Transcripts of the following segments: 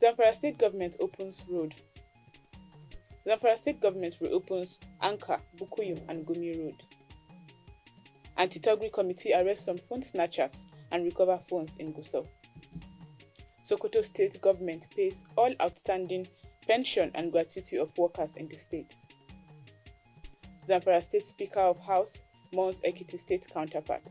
Zamfara State Government opens road. Zamfara State Government reopens Anka, Bukuyum and Gumi Road. Anti-Togri Committee arrests some phone snatchers and recover phones in Gusau. Sokoto State Government pays all outstanding pension and gratuity of workers in the state. Zamfara State Speaker of House mourns Ekiti State counterpart.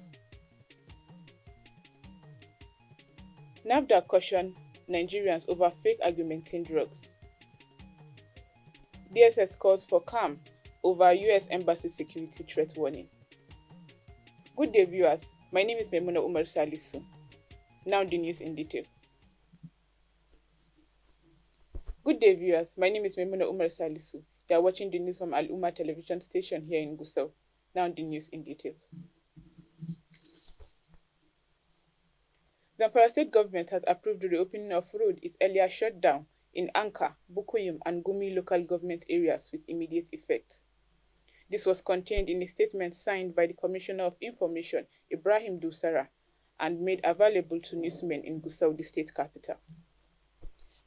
NAFDAC caution Nigerians over fake augmentin drugs. DSS calls for calm over US Embassy security threat warning. Good day, viewers. My name is Memuna Umar Salisu. Now the news in detail. Good day, viewers. My name is Memuna Umar Salisu. You are watching the news from Al Umma television station here in Gusau. Now the news in detail. Zamfara State Government has approved the reopening of road it earlier shut down in Anka, Bukuyum and Gumi local government areas with immediate effect. This was contained in a statement signed by the Commissioner of Information, Ibrahim Dusara, and made available to newsmen in Gusau, the state capital.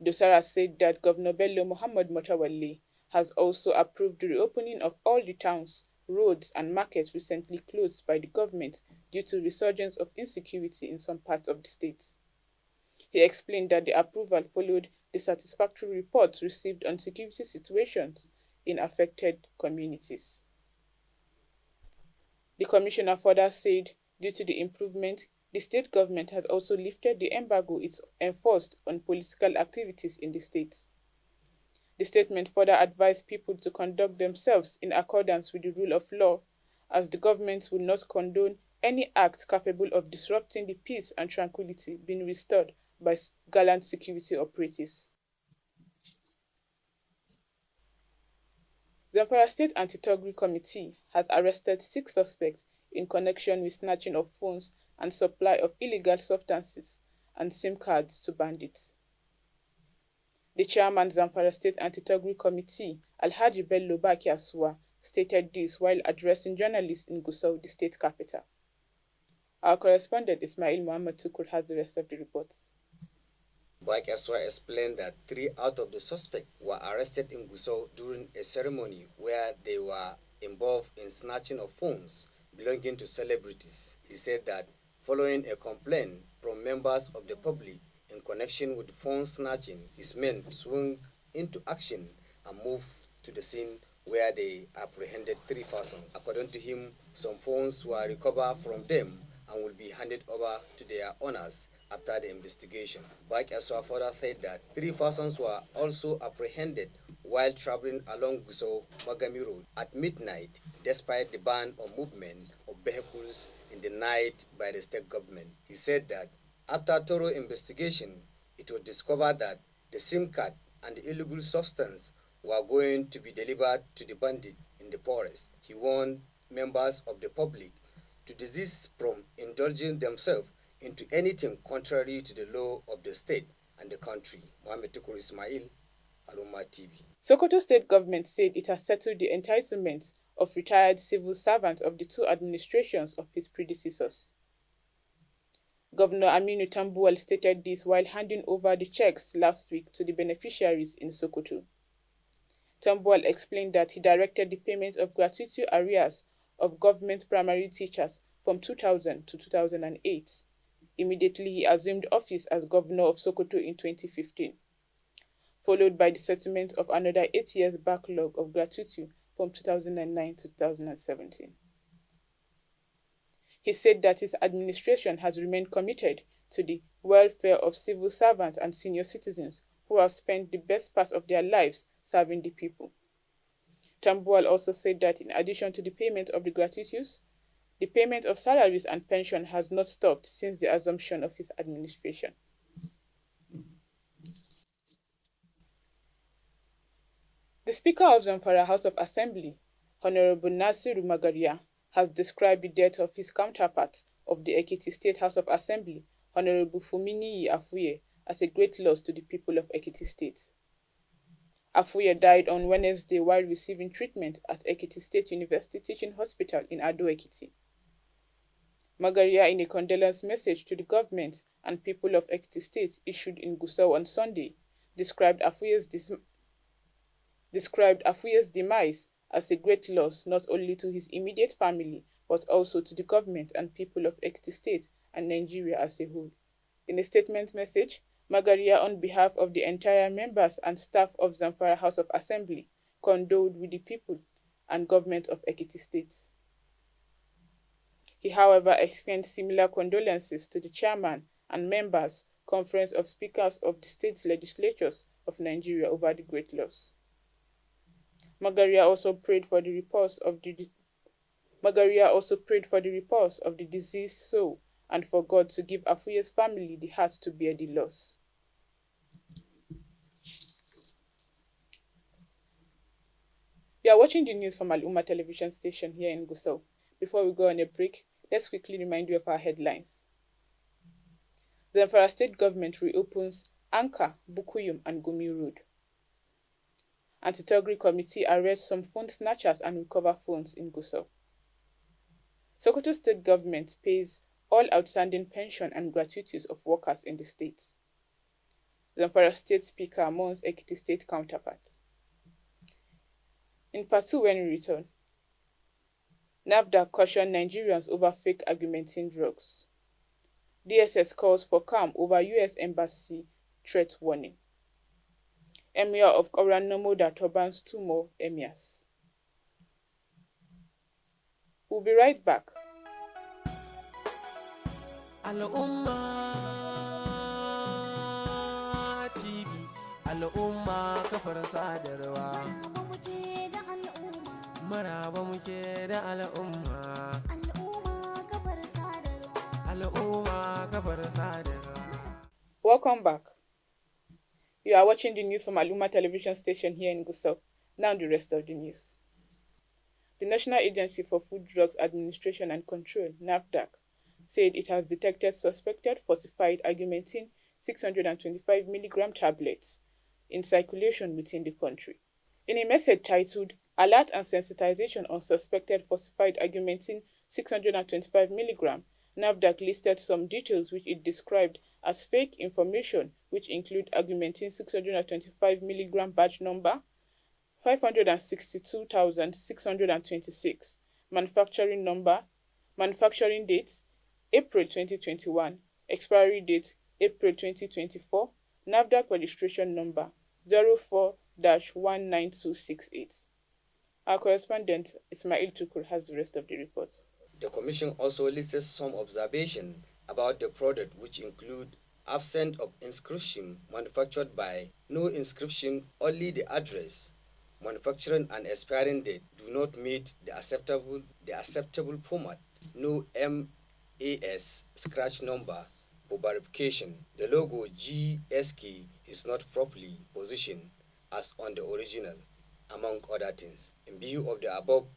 Dusara said that Governor Bello Muhammad Motawalli has also approved the reopening of all the towns, roads and markets recently closed by the government due to resurgence of insecurity in some parts of the state. He explained that the approval followed the satisfactory reports received on security situations in affected communities. The commissioner further said, due to the improvement, the state government has also lifted the embargo it enforced on political activities in the state. The statement further advised people to conduct themselves in accordance with the rule of law, as the government will not condone any act capable of disrupting the peace and tranquility being restored by gallant security operatives. The Zamfara State Anti-Togri Committee has arrested 6 suspects in connection with snatching of phones and supply of illegal substances and SIM cards to bandits. The chairman Zamfara State Anti-Togri Committee, Alhaji Bello Baki Asuwa, stated this while addressing journalists in Gusau, the state capital. Our correspondent Ismail Muhammad Tukur has the rest of the report. Baki Asuwa explained that 3 out of the suspects were arrested in Gusau during a ceremony where they were involved in snatching of phones belonging to celebrities. He said that following a complaint from members of the public in connection with phone snatching, his men swung into action and moved to the scene where they apprehended 3 persons. According to him, some phones were recovered from them and will be handed over to their owners after the investigation. Baki Asuwa further said that 3 persons were also apprehended while traveling along Gusau-Magami Road at midnight, despite the ban on movement of vehicles in the night by the state government. He said that after thorough investigation, it was discovered that the SIM card and the illegal substance were going to be delivered to the bandit in the forest. He warned members of the public to desist from indulging themselves into anything contrary to the law of the state and the country. Mohammed Tukur Ismail, Al Umma TV. Sokoto State Government said it has settled the entitlements of retired civil servants of the 2 administrations of its predecessors. Governor Aminu Tambuwal stated this while handing over the checks last week to the beneficiaries in Sokoto. Tambuwal explained that he directed the payment of gratuity arrears of government primary teachers from 2000 to 2008. Immediately he assumed office as governor of Sokoto in 2015, followed by the settlement of another 8 years backlog of gratuity from 2009 to 2017. He said that his administration has remained committed to the welfare of civil servants and senior citizens who have spent the best part of their lives serving the people. Tambuwal also said that in addition to the payment of the gratuities, the payment of salaries and pension has not stopped since the assumption of his administration. The Speaker of Zamfara House of Assembly, Honorable Nasiru Magaria, has described the death of his counterpart of the Ekiti State House of Assembly, Honorable Fuminiyi Afuye, as a great loss to the people of Ekiti State. Afuye died on Wednesday while receiving treatment at Ekiti State University Teaching Hospital in Ado Ekiti. Magaria, in a condolence message to the government and people of Ekiti State issued in Gusau on Sunday, described Afuye's demise as a great loss not only to his immediate family but also to the government and people of Ekiti State and Nigeria as a whole. In a statement message, Magaria, on behalf of the entire members and staff of Zamfara House of Assembly, condoled with the people and government of Ekiti State. He, however, extends similar condolences to the chairman and members, Conference of Speakers of the state legislatures of Nigeria over the great loss. Magaria also prayed for the repose of the deceased soul and for God to give Afuye's family the heart to bear the loss. You are watching the news from Al-Umma television station here in Gusau. Before we go on a break, let's quickly remind you of our headlines. The Zamfara state government reopens Anka, Bukuyum and Gumi Road. Anti-Thuggery Committee arrests some phone snatchers and recover phones in Gusau. Sokoto state government pays all outstanding pension and gratuities of workers in the state. Zamfara state speaker mourns Ekiti state counterpart. In part 2 when we return, NAFDAC cautioned Nigerians over fake augmentin drugs. DSS calls for calm over US Embassy threat warning. Emir of Oranomoda turbans 2 more emirs. We'll be right back. Al'umma TV, al'umma kafar sadarwa. Maraba muke da al'umma. Al'umma kafar sadarwa. Al'umma kafar sadarwa. Welcome back. You are watching the news from Al-Umma television station here in Gusau. Now the rest of the news. The National Agency for Food, Drugs Administration and Control, NAFDAC, said it has detected suspected falsified augmentin 625 mg tablets in circulation within the country. In a message titled Alert and Sensitization on Suspected Falsified Augmentin 625 mg, NAFDAC listed some details which it described as fake information, which include augmentin 625 mg batch number 562,626, manufacturing number, manufacturing date April 2021, expiry date April 2024, NAFDAC registration number 04-19268. Our correspondent Ismail Tukur has the rest of the report. The Commission also listed some observations about the product, which include absence of inscription, manufactured by, no inscription, only the address, manufacturing and expiring date do not meet the acceptable format, no MAS scratch number for verification, the logo GSK is not properly positioned as on the original, among other things. In view of the above,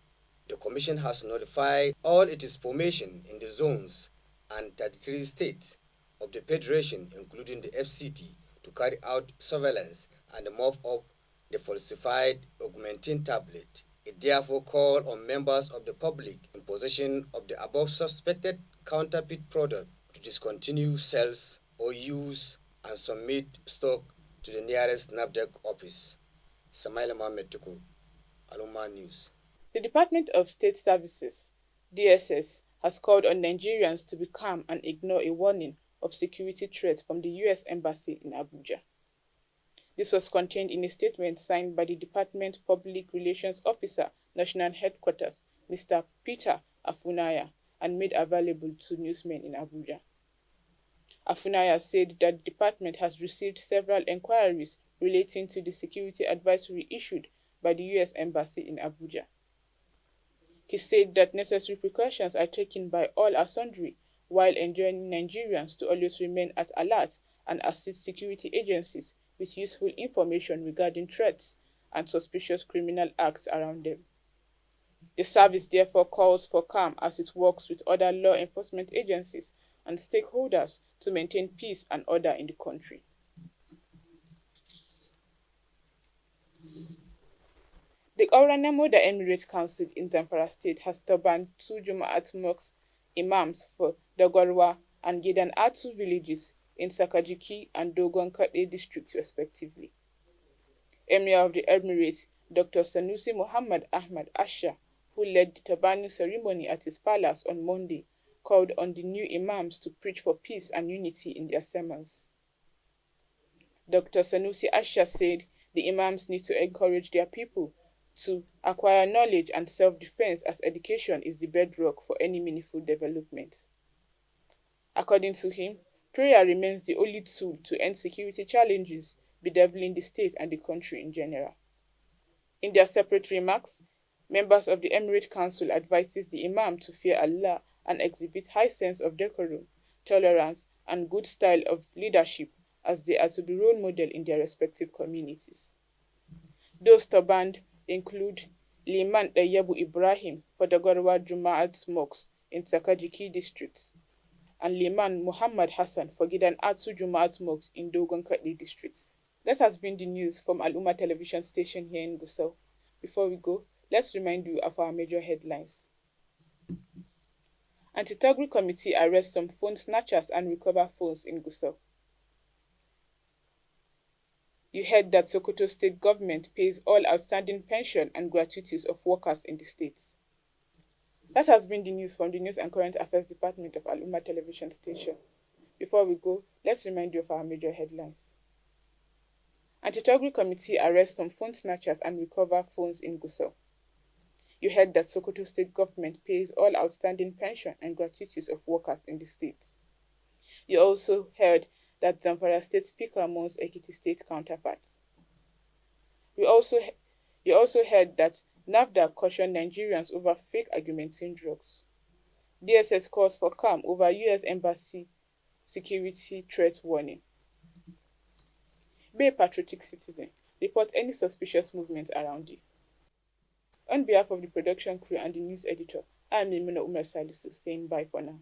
the Commission has notified all its formation in the zones and 33 states of the Federation, including the FCT, to carry out surveillance and mop up the falsified augmentin tablet. It therefore called on members of the public in possession of the above suspected counterfeit product to discontinue sales or use and submit stock to the nearest NAFDAC office. Samaila Mohammed Tukur, Al-Umma News. The Department of State Services, DSS, has called on Nigerians to be calm and ignore a warning of security threats from the US Embassy in Abuja. This was contained in a statement signed by the Department Public Relations Officer, National Headquarters, Mr. Peter Afunaya, and made available to newsmen in Abuja. Afunaya said that the department has received several inquiries relating to the security advisory issued by the US Embassy in Abuja. He said that necessary precautions are taken by all and sundry, while enjoining Nigerians to always remain at alert and assist security agencies with useful information regarding threats and suspicious criminal acts around them. The service therefore calls for calm as it works with other law enforcement agencies and stakeholders to maintain peace and order in the country. The Oranamoda Emirate Council in Zamfara State has turbaned 2 Juma'at mosque imams for Dagorwa and Gidan Atu villages in Sakajiki and Dogon Kade districts respectively. Emir of the Emirates, Dr. Sanusi Muhammad Ahmad Asha, who led the Tabani ceremony at his palace on Monday, called on the new imams to preach for peace and unity in their sermons. Dr. Sanusi Asha said the imams need to encourage their people to acquire knowledge and self-defense, as education is the bedrock for any meaningful development. According to him, prayer remains the only tool to end security challenges bedeviling the state and the country in general. In their separate remarks, members of the Emirate Council advises the Imam to fear Allah and exhibit high sense of decorum, tolerance, and good style of leadership, as they are to be role model in their respective communities. Those turbaned include Liman Dayabu Ibrahim for the Gorwa Juma'at Mosque in Sakajiki district, and Liman Muhammad Hassan for Gidan Atsu Juma'at Mosque in Dogon Kadi district. That has been the news from Al-Umma television station here in Gusau. Before we go, let's remind you of our major headlines. Anti-Thuggery Committee arrests some phone snatchers and recover phones in Gusau. You heard that Sokoto state government pays all outstanding pension and gratuities of workers in the states. That has been the news from the News and Current Affairs Department of Al-Umma television station. Before we go, let's remind you of our major headlines. Anti-Thuggery Committee arrests some phone snatchers and recover phones in Gusau. You heard that Sokoto state government pays all outstanding pension and gratuities of workers in the state. You also heard that Zamfara state speaker mourns Ekiti state counterparts. You also heard that NAFDAC cautioned Nigerians over fake augmentin drugs. DSS calls for calm over US Embassy security threat warning. Be a patriotic citizen. Report any suspicious movements around you. On behalf of the production crew and the news editor, I am Mimuna Umar Salisu saying bye for now.